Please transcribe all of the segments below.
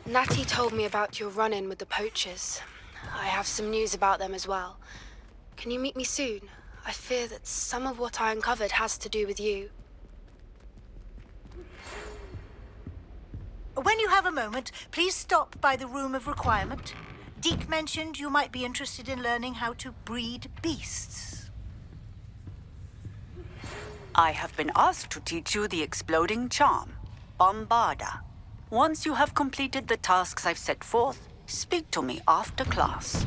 Natty told me about your run-in with the poachers. I have some news about them as well. Can you meet me soon? I fear that some of what I uncovered has to do with you. When you have a moment, please stop by the room of requirement. Deke mentioned you might be interested in learning how to breed beasts. I have been asked to teach you the exploding charm, Bombarda. Once you have completed the tasks I've set forth, speak to me after class.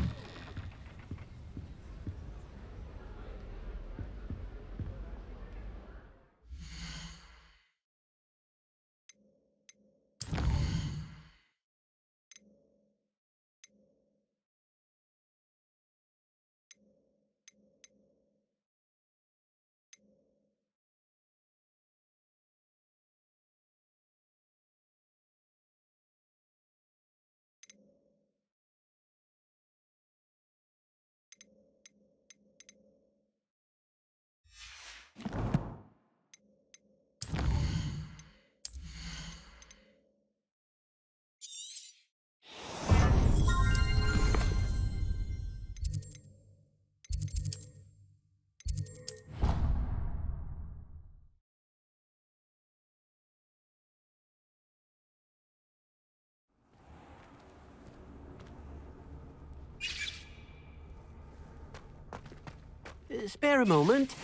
Spare a moment.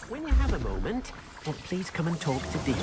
When you have a moment, please come and talk to Deke.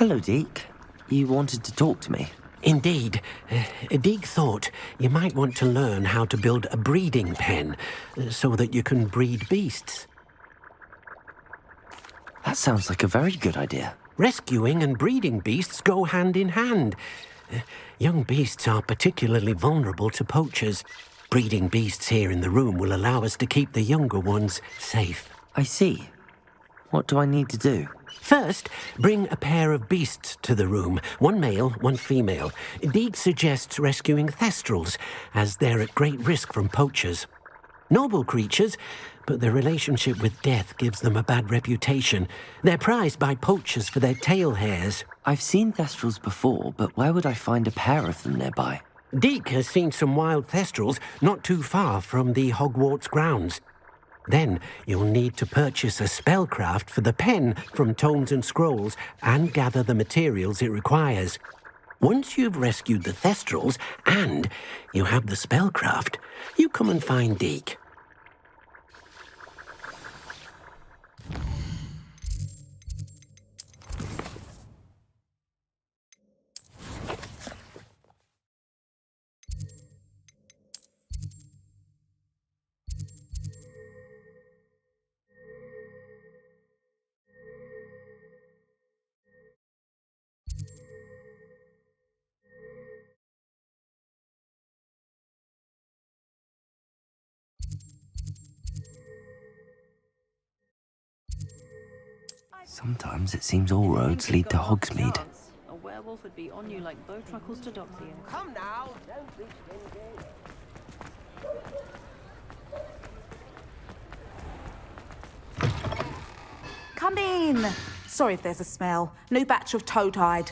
Hello, Deke. You wanted to talk to me? Indeed. Deke thought you might want to learn how to build a breeding pen so that you can breed beasts. That sounds like a very good idea. Rescuing and breeding beasts go hand in hand. Young beasts are particularly vulnerable to poachers. Breeding beasts here in the room will allow us to keep the younger ones safe. I see. What do I need to do? First, bring a pair of beasts to the room. One male, one female. Deke suggests rescuing thestrals, as they're at great risk from poachers. Noble creatures, but their relationship with death gives them a bad reputation. They're prized by poachers for their tail hairs. I've seen thestrals before, but where would I find a pair of them nearby? Deke has seen some wild thestrals not too far from the Hogwarts grounds. Then you'll need to purchase a spellcraft for the pen from Tomes and Scrolls and gather the materials it requires. Once you've rescued the thestrals and you have the spellcraft, you come and find Deke. Sometimes it seems all roads lead to Hogsmeade. A werewolf would be on you like bow truckles to Doxian. Come now, don't be stingy. Come in. Sorry if there's a smell. New batch of toad-hide.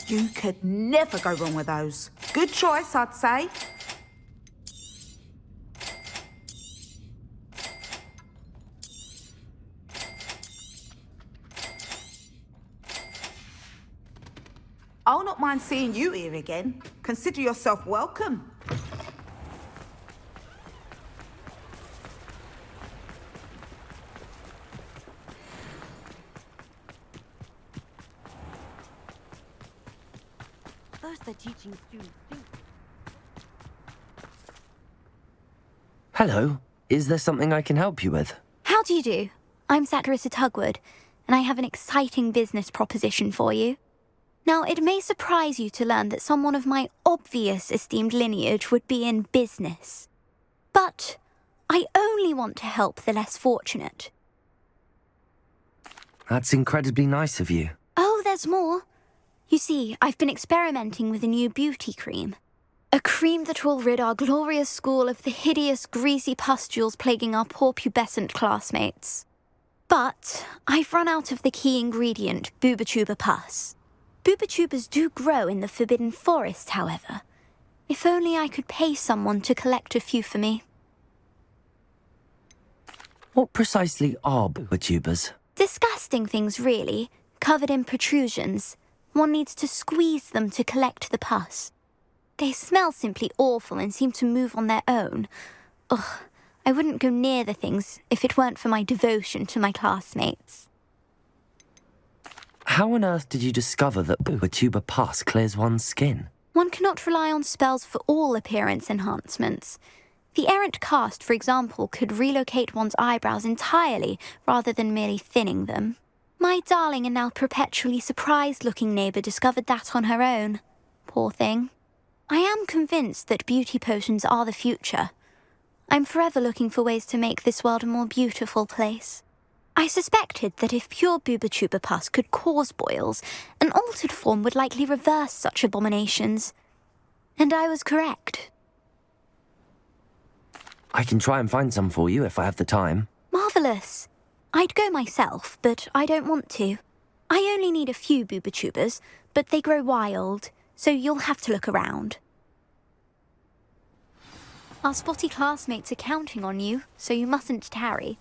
You could never go wrong with those. Good choice, I'd say. I'll not mind seeing you here again. Consider yourself welcome. First they're teaching students things. Hello. Is there something I can help you with? How do you do? I'm Satirissa Tugwood, and I have an exciting business proposition for you. Now, it may surprise you to learn that someone of my obvious esteemed lineage would be in business. But I only want to help the less fortunate. That's incredibly nice of you. Oh, there's more. You see, I've been experimenting with a new beauty cream. A cream that will rid our glorious school of the hideous, greasy pustules plaguing our poor pubescent classmates. But I've run out of the key ingredient, booba-tuba pus. Booba-tubas do grow in the Forbidden Forest, however. If only I could pay someone to collect a few for me. What precisely are booba-tubas? Disgusting things, really, covered in protrusions. One needs to squeeze them to collect the pus. They smell simply awful and seem to move on their own. Ugh, I wouldn't go near the things if it weren't for my devotion to my classmates. How on earth did you discover that booba-tuba pus clears one's skin? One cannot rely on spells for all appearance enhancements. The errant cast, for example, could relocate one's eyebrows entirely rather than merely thinning them. My darling and now perpetually surprised-looking neighbour discovered that on her own. Poor thing. I am convinced that beauty potions are the future. I'm forever looking for ways to make this world a more beautiful place. I suspected that if pure booba-tuba pus could cause boils, an altered form would likely reverse such abominations. And I was correct. I can try and find some for you if I have the time. Marvellous. I'd go myself, but I don't want to. I only need a few booba-tubas, but they grow wild, so you'll have to look around. Our spotty classmates are counting on you, so you mustn't tarry.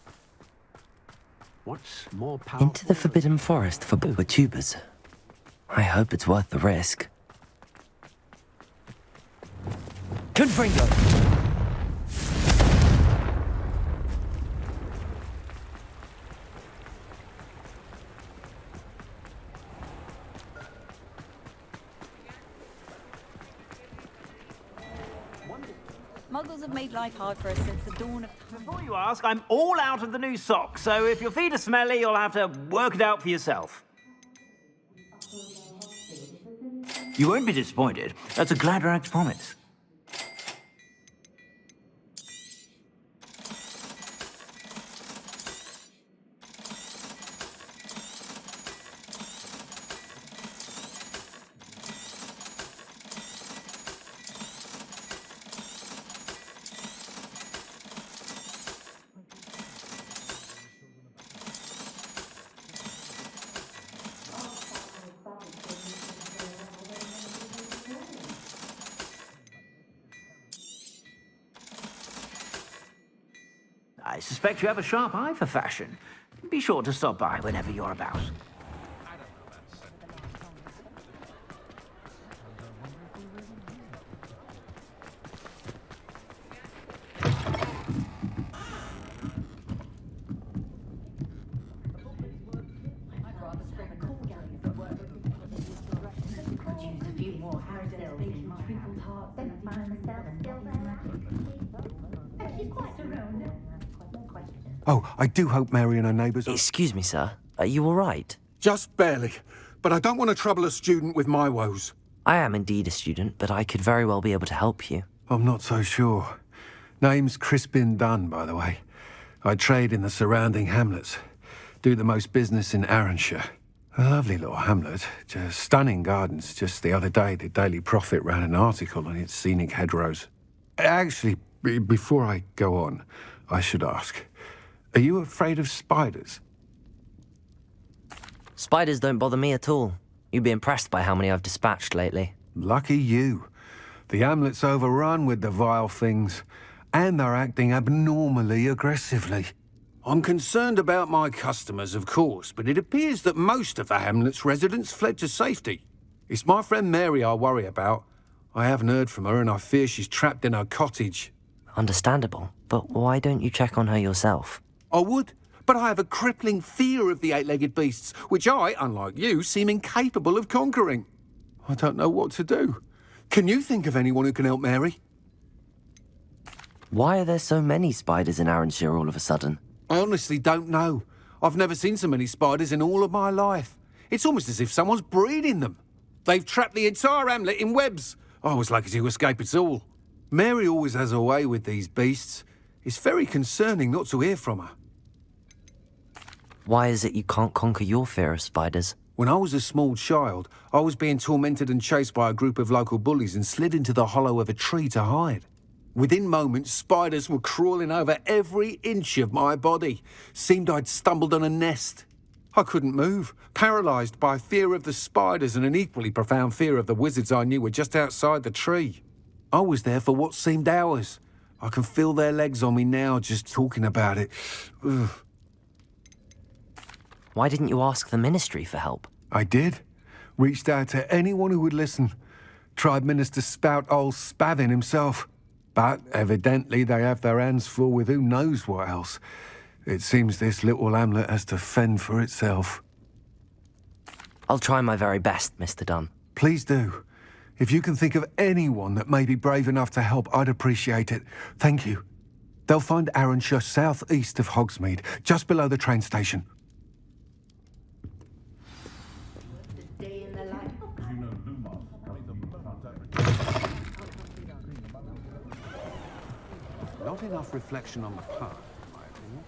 What's more powerful? Into the Forbidden Forest for booba-tubas. I hope it's worth the risk. Confringo! Muggles have made life hard for us since the dawn of time. Before you ask, I'm all out of the new socks, so if your feet are smelly, you'll have to work it out for yourself. You won't be disappointed. That's a glad rags promise. I suspect you have a sharp eye for fashion. Be sure to stop by whenever you're about. Oh, I do hope Mary and her neighbours are... Excuse me, sir. Are you all right? Just barely. But I don't want to trouble a student with my woes. I am indeed a student, but I could very well be able to help you. I'm not so sure. Name's Crispin Dunn, by the way. I trade in the surrounding hamlets. Do the most business in Arranshire. A lovely little hamlet. Just stunning gardens. Just the other day, the Daily Prophet ran an article on its scenic hedgerows. Actually, before I go on, I should ask, are you afraid of spiders? Spiders don't bother me at all. You'd be impressed by how many I've dispatched lately. Lucky you. The hamlet's overrun with the vile things, and they're acting abnormally aggressively. I'm concerned about my customers, of course, but it appears that most of the hamlet's residents fled to safety. It's my friend Mary I worry about. I haven't heard from her, and I fear she's trapped in her cottage. Understandable, but why don't you check on her yourself? I would, but I have a crippling fear of the eight-legged beasts, which I, unlike you, seem incapable of conquering. I don't know what to do. Can you think of anyone who can help Mary? Why are there so many spiders in Arranshire all of a sudden? I honestly don't know. I've never seen so many spiders in all of my life. It's almost as if someone's breeding them. They've trapped the entire hamlet in webs. I was lucky to escape it all. Mary always has a way with these beasts. It's very concerning not to hear from her. Why is it you can't conquer your fear of spiders? When I was a small child, I was being tormented and chased by a group of local bullies and slid into the hollow of a tree to hide. Within moments, spiders were crawling over every inch of my body. Seemed I'd stumbled on a nest. I couldn't move, paralysed by fear of the spiders and an equally profound fear of the wizards I knew were just outside the tree. I was there for what seemed hours. I can feel their legs on me now just talking about it. Ugh. Why didn't you ask the ministry for help? I did. Reached out to anyone who would listen. Tried Minister Spout old Spavin himself. But evidently they have their hands full with who knows what else. It seems this little hamlet has to fend for itself. I'll try my very best, Mr. Dunn. Please do. If you can think of anyone that may be brave enough to help, I'd appreciate it. Thank you. They'll find Arranshire southeast of Hogsmeade, just below the train station. Not enough reflection on the past, in my opinion.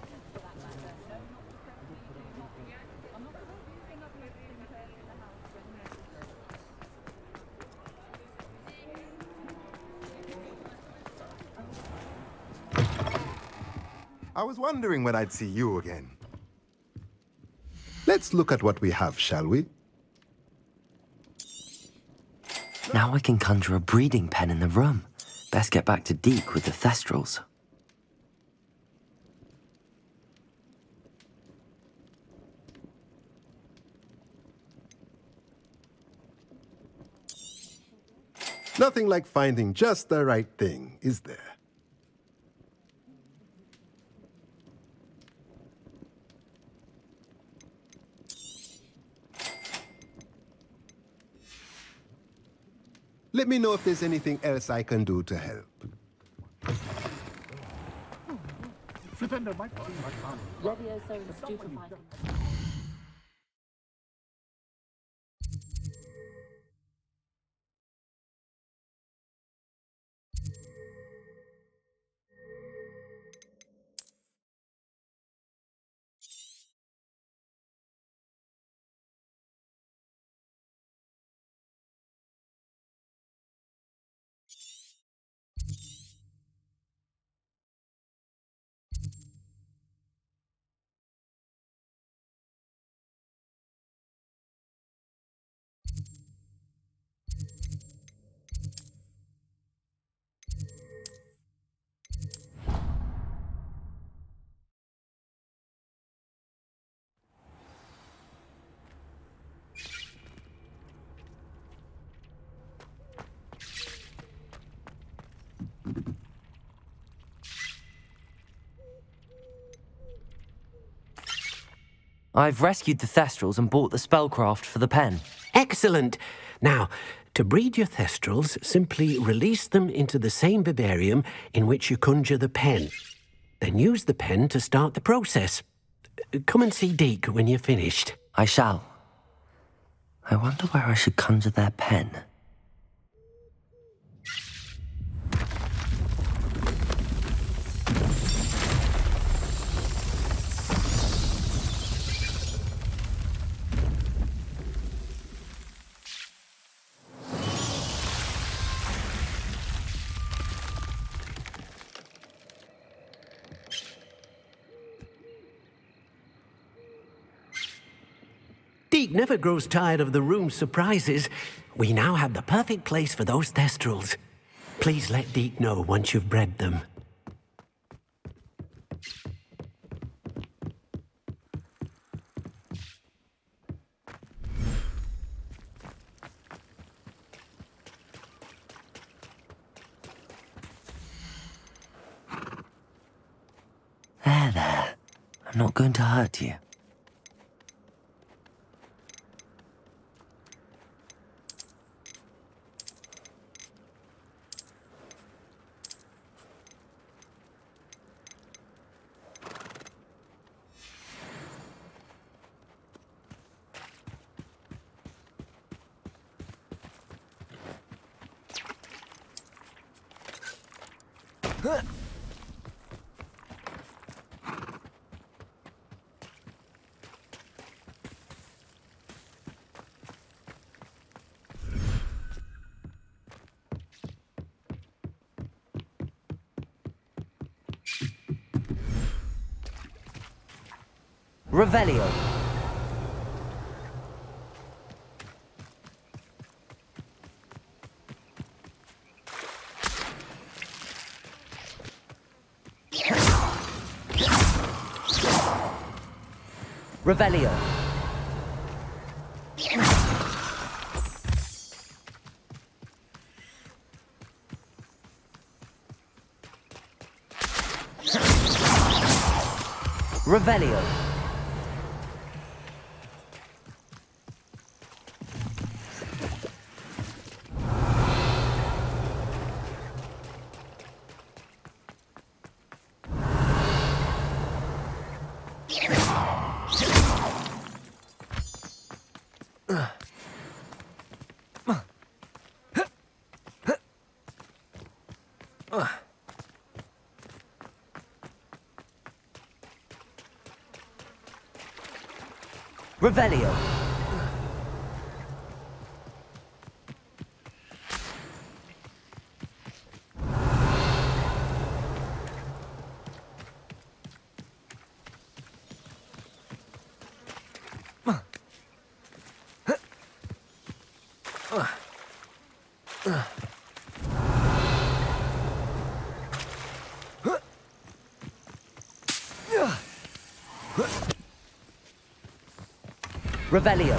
I was wondering when I'd see you again. Let's look at what we have, shall we? Now I can conjure a breeding pen in the room. Best get back to Deke with the thestrals. Nothing like finding just the right thing, is there? Let me know if there's anything else I can do to help. I've rescued the thestrals and bought the spellcraft for the pen. Excellent. Now, to breed your thestrals, simply release them into the same vivarium in which you conjure the pen. Then use the pen to start the process. Come and see Deke when you're finished. I shall. I wonder where I should conjure their pen. Deke never grows tired of the room's surprises. We now have the perfect place for those thestrals. Please let Deke know once you've bred them. There. I'm not going to hurt you. Revelio. Revelio. Revelio. Revelio. Revelio.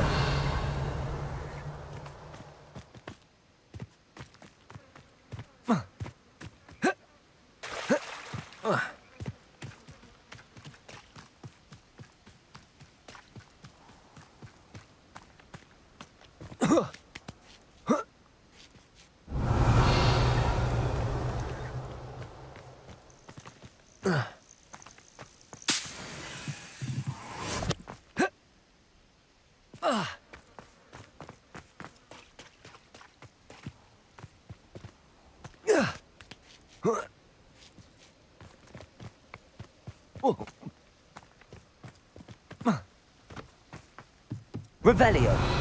Revelio.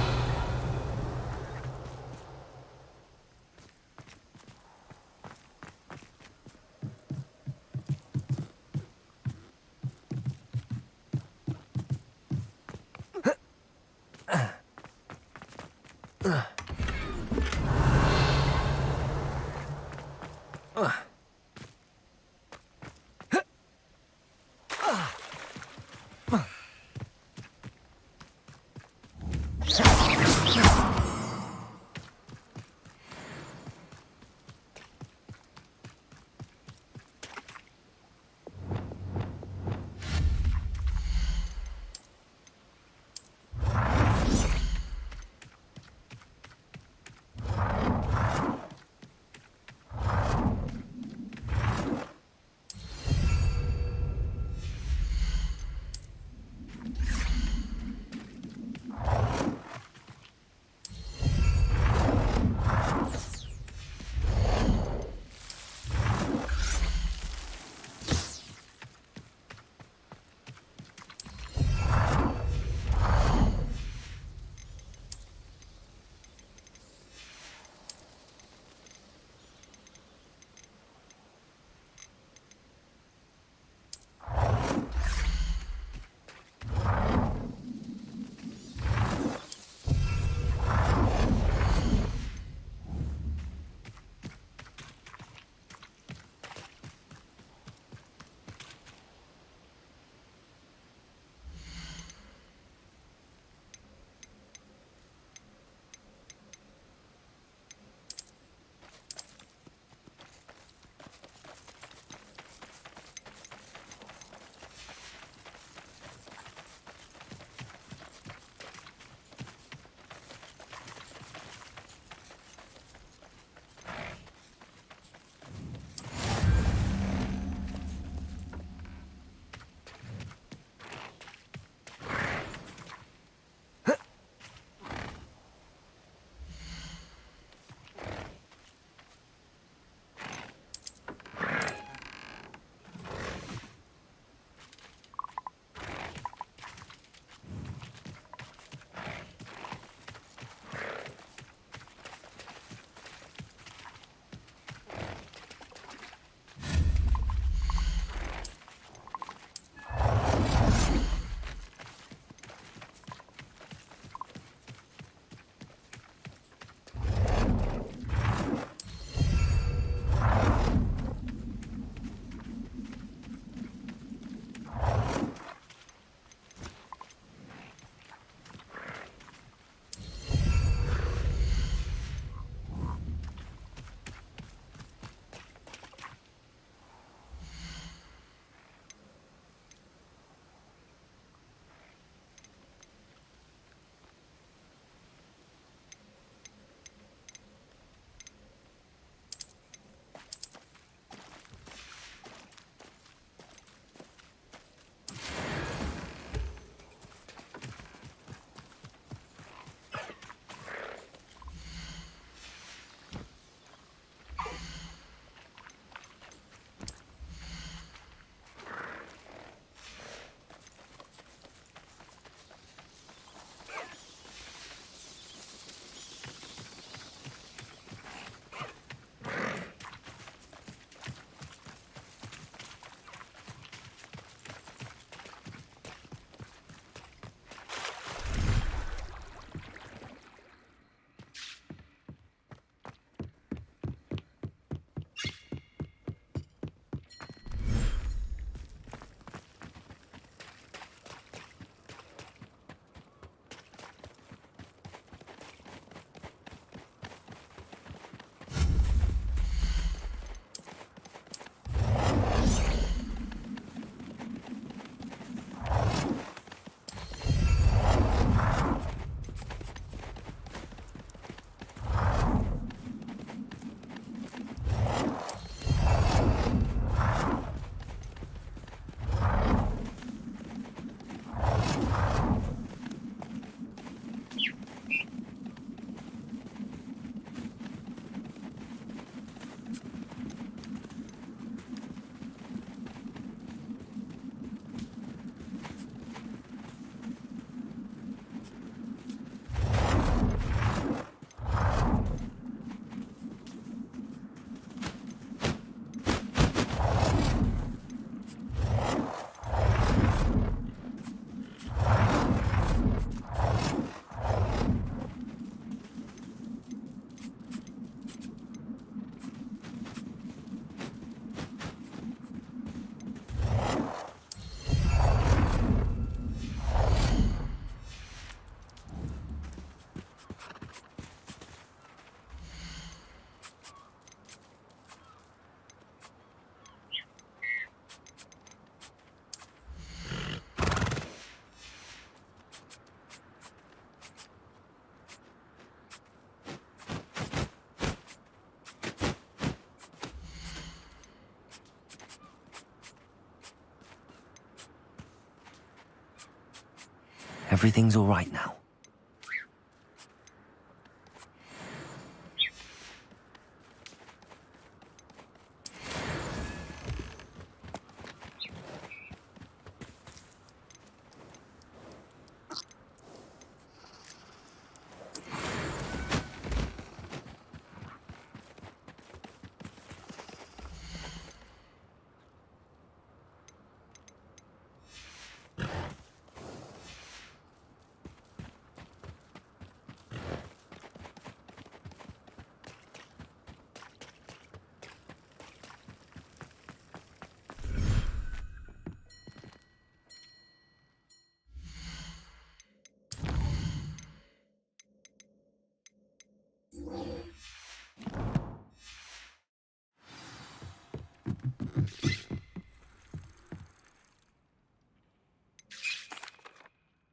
Everything's all right now.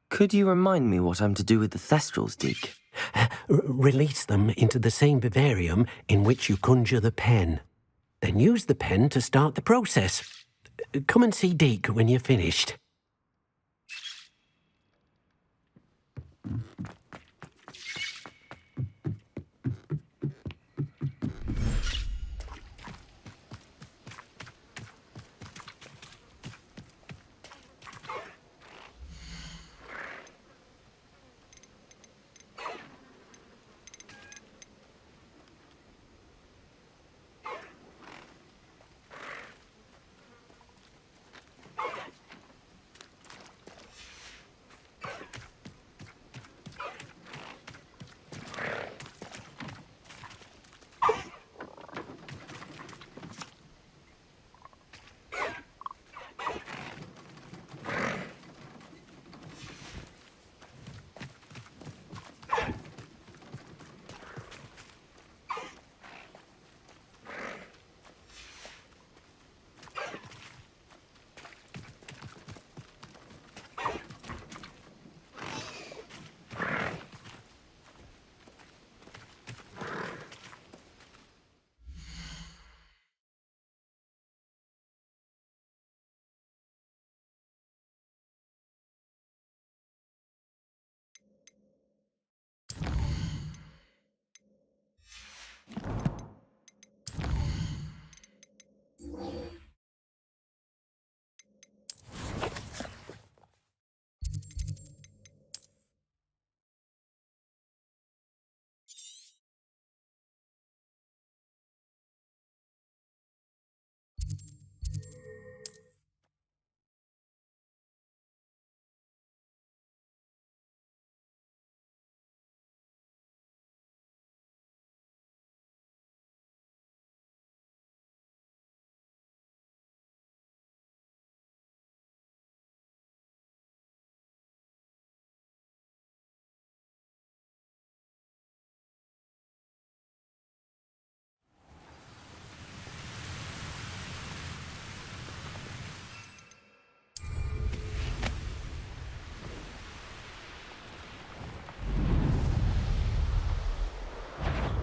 Could you remind me what I'm to do with the Thestrals, Deke? Release them into the same vivarium in which you conjure the pen. Then use the pen to start the process. Come and see Deke when you're finished.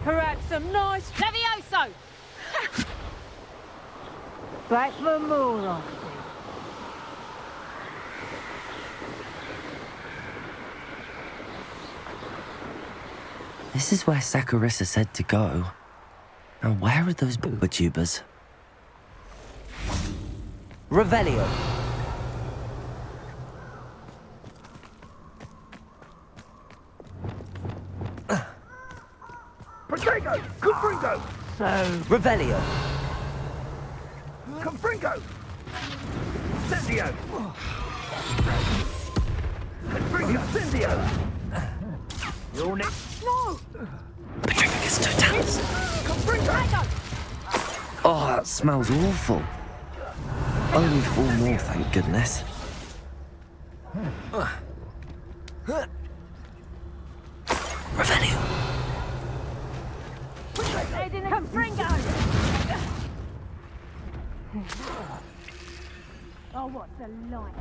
Perhaps some nice Levioso! Back for more, This is where Saccharissa said to go. Now where are those booba tubers? Revelio. Protego! Confringo! So... Revelio. Confringo! Incendio! Confringo! Incendio! You're next. No! Petrificus totalis. Confringo! Oh, that smells awful. Only 4 more, thank goodness. Revelio. Confringo! Oh, what a light!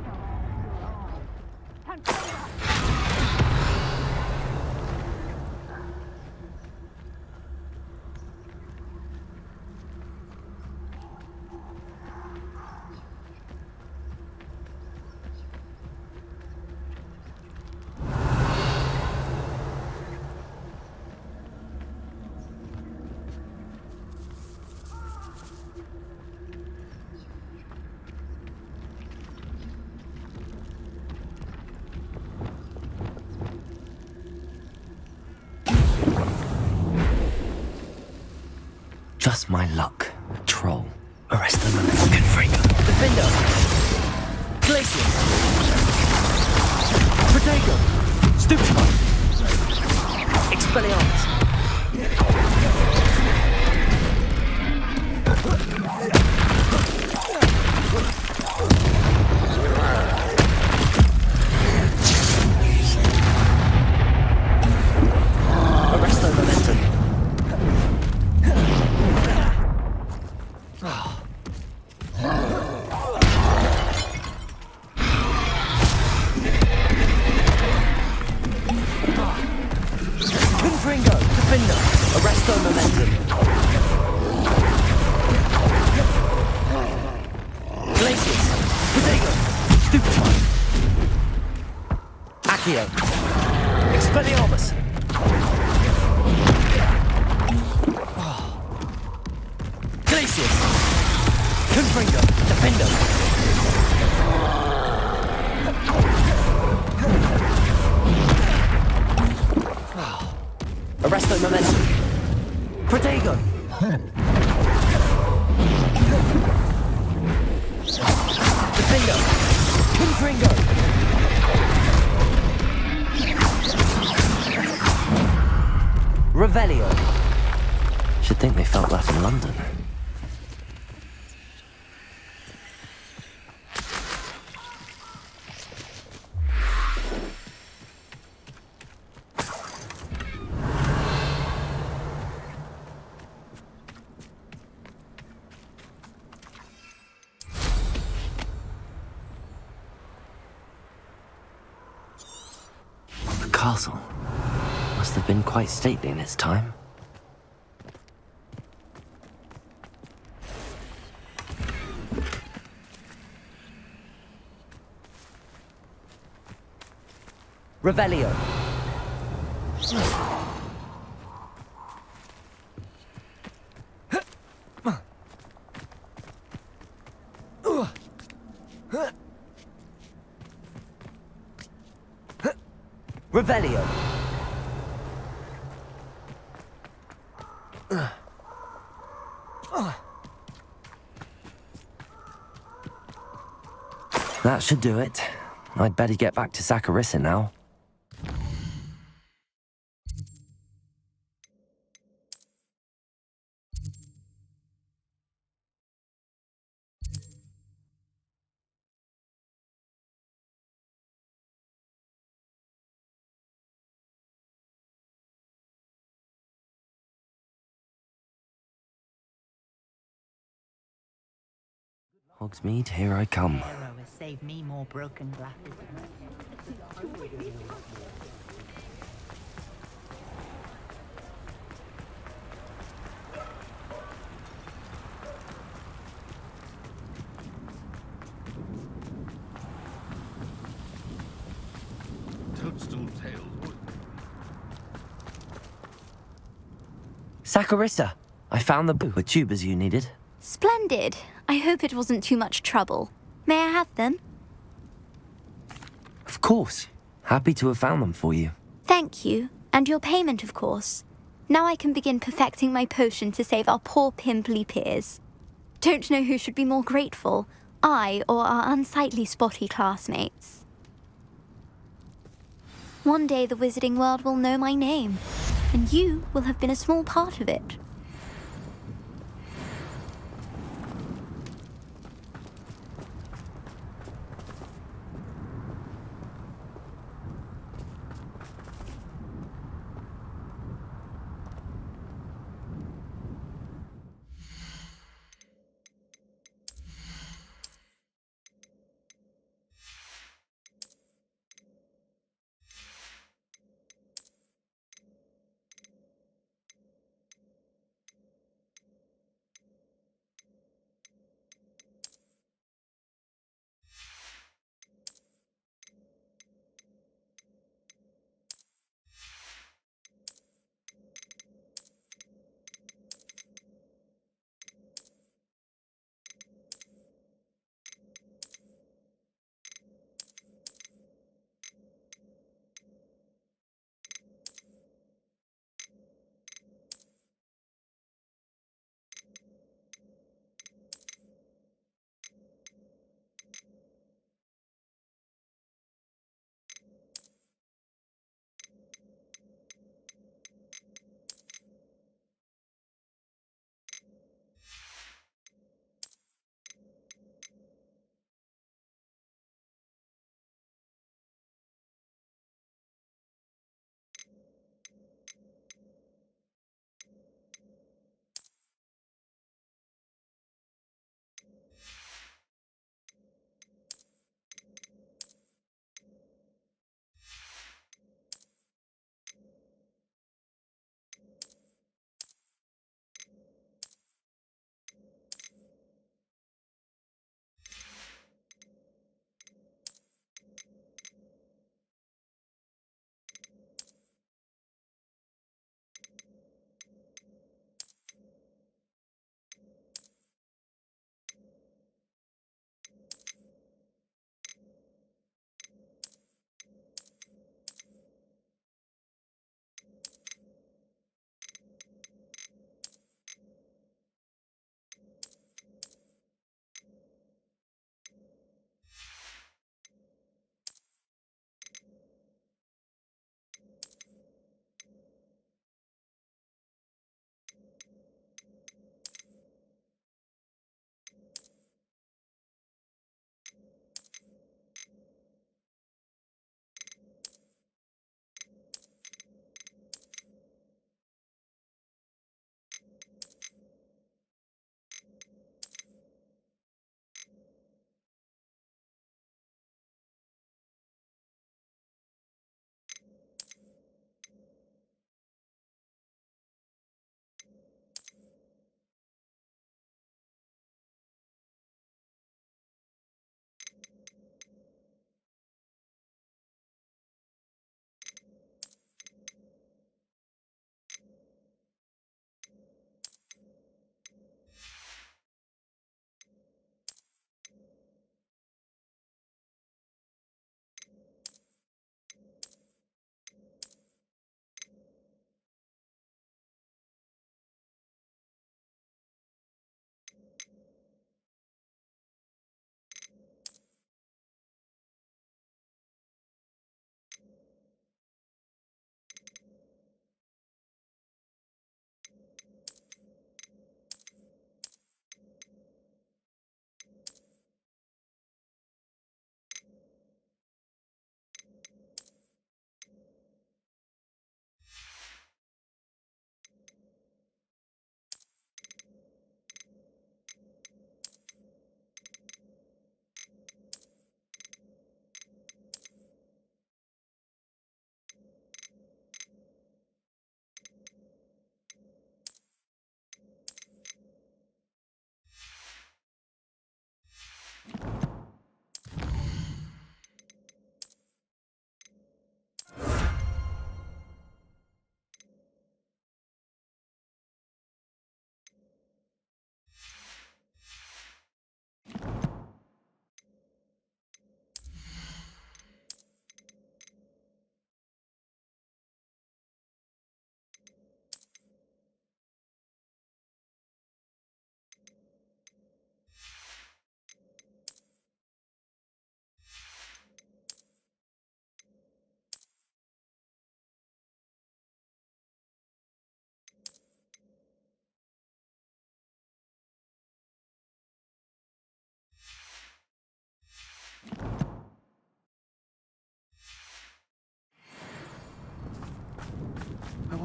Just my luck. A troll. Arrest them and Confringo. Defender. Glacius. Protego. Stupefy. Expelliarmus. Arresto momentum. Confringo, defender. Arresto momentum. Glacius. Protego. Stupefy. Accio. Expelliarmus. Glacius. Confringo. Defender. Arresto momentum. Protego. Defender. Confringo. Revelio. Should think they felt that in London. The castle must have been quite stately in its time. Revelio. Revelio. That should do it. I'd better get back to Saccharissa now. Hogsmeade, here I come. Save me more broken glasses. Saccharissa, I found the tubers you needed. Splendid. I hope it wasn't too much trouble. May I have them? Of course. Happy to have found them for you. Thank you. And your payment, of course. Now I can begin perfecting my potion to save our poor pimply peers. Don't know who should be more grateful, I or our unsightly spotty classmates. One day the wizarding world will know my name, and you will have been a small part of it.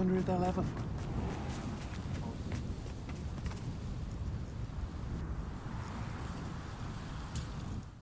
511.